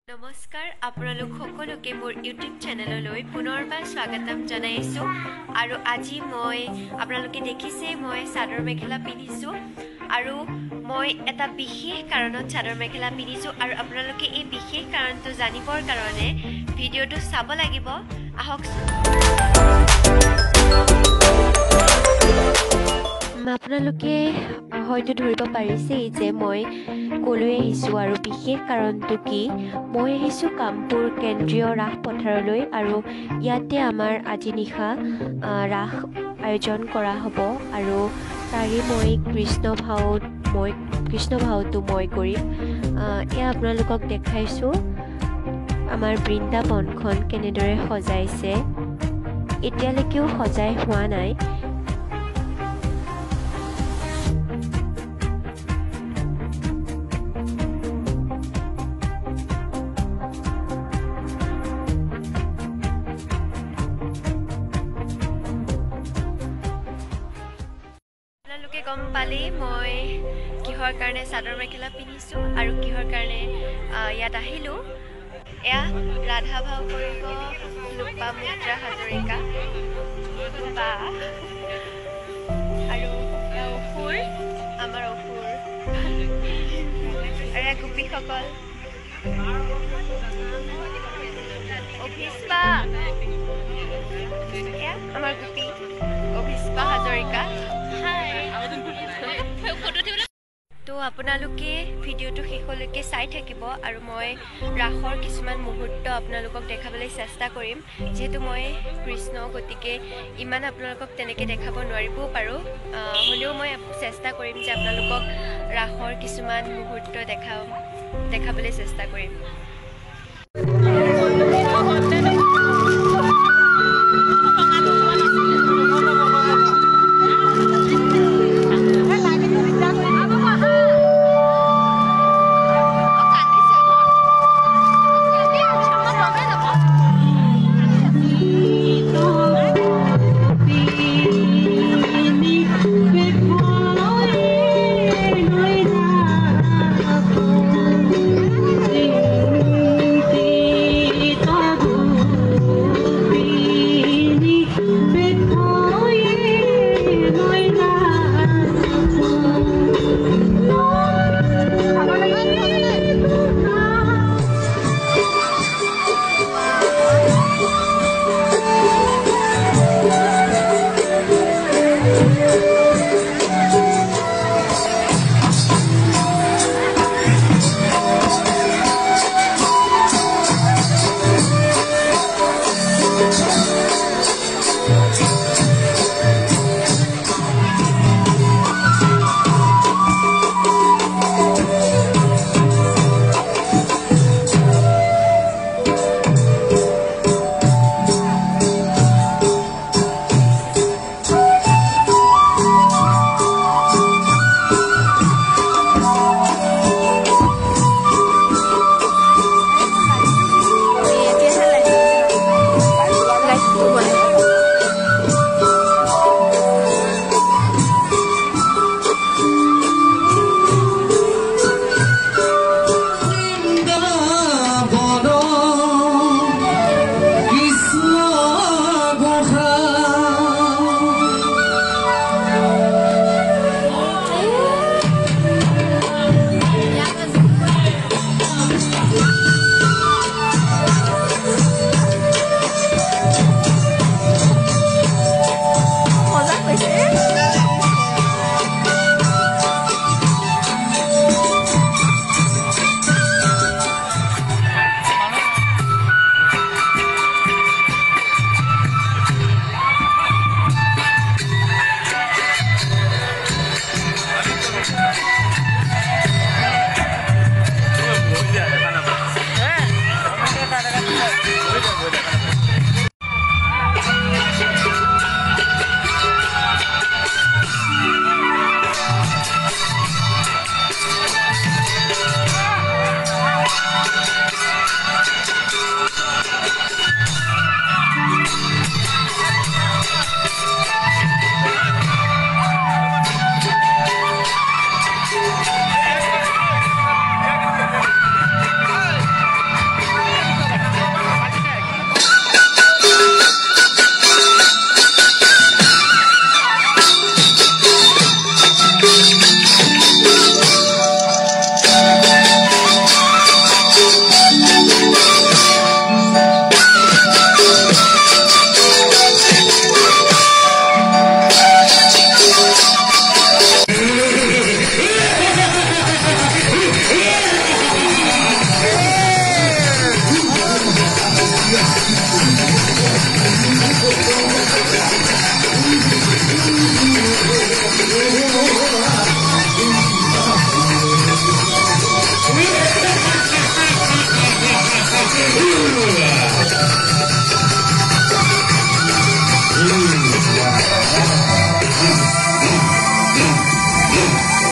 নমস্কাৰ আপোনালোক সকলোকে মোৰ ইউটিউব চেনেললৈ পুনৰবাৰ স্বাগতম জনাইছোঁ আৰু আজি মই আপোনালোকে দেখিছে মই চাদৰ মেখেলা পিন্ধিছোঁ আৰু মই এটা বিশেষ কাৰণত চাদৰ মেখেলা পিন্ধিছোঁ আৰু আপোনালোকে এই বিশেষ কাৰণটো জানিবৰ কাৰণে ভিডিঅ'টো চাব লাগিব আহকচোন আপোনালোকে হয়তো ধৰিব পাৰিছে যে মই কলৈ আহিছোঁ আৰু বিশেষ কাৰণটো কি মই আহিছোঁ কামপুৰ কেন্দ্ৰীয় ৰাস পথাৰলৈ আৰু ইয়াতে আমাৰ আজি নিশা ৰাস আয়োজন কৰা হ'ব আৰু তাৰে মই কৃষ্ণ ভাওটো মই কৰিম এয়া আপোনালোকক দেখাইছোঁ আমাৰ বৃন্দাবনখন কেনেদৰে সজাইছে এতিয়ালৈকেও সজাই হোৱা নাই গম পালে মই কিহৰ কাৰণে চাদৰ মেখেলা পিন্ধিছোঁ আৰু কিহৰ কাৰণে ইয়াত আহিলোঁ এয়া ৰাধা ভাও কৰিব লোপামুদ্ৰা হাজৰিকা বা আৰু অসুৰ আমাৰ অসুৰ আৰু এয়া গোপীসকল অভিস্পা এয়া আমাৰ গোপী অভিস্পা হাজৰিকা তো আপোনালোকে ভিডিঅ'টো শেষলৈকে চাই থাকিব আৰু মই ৰাসৰ কিছুমান মুহূৰ্ত আপোনালোকক দেখাবলৈ চেষ্টা কৰিম যিহেতু মই কৃষ্ণ গতিকে ইমান আপোনালোকক তেনেকৈ দেখাব নোৱাৰিবও পাৰোঁ হ'লেও মই চেষ্টা কৰিম যে আপোনালোকক ৰাসৰ কিছুমান মুহূৰ্ত দেখাবলৈ চেষ্টা কৰিম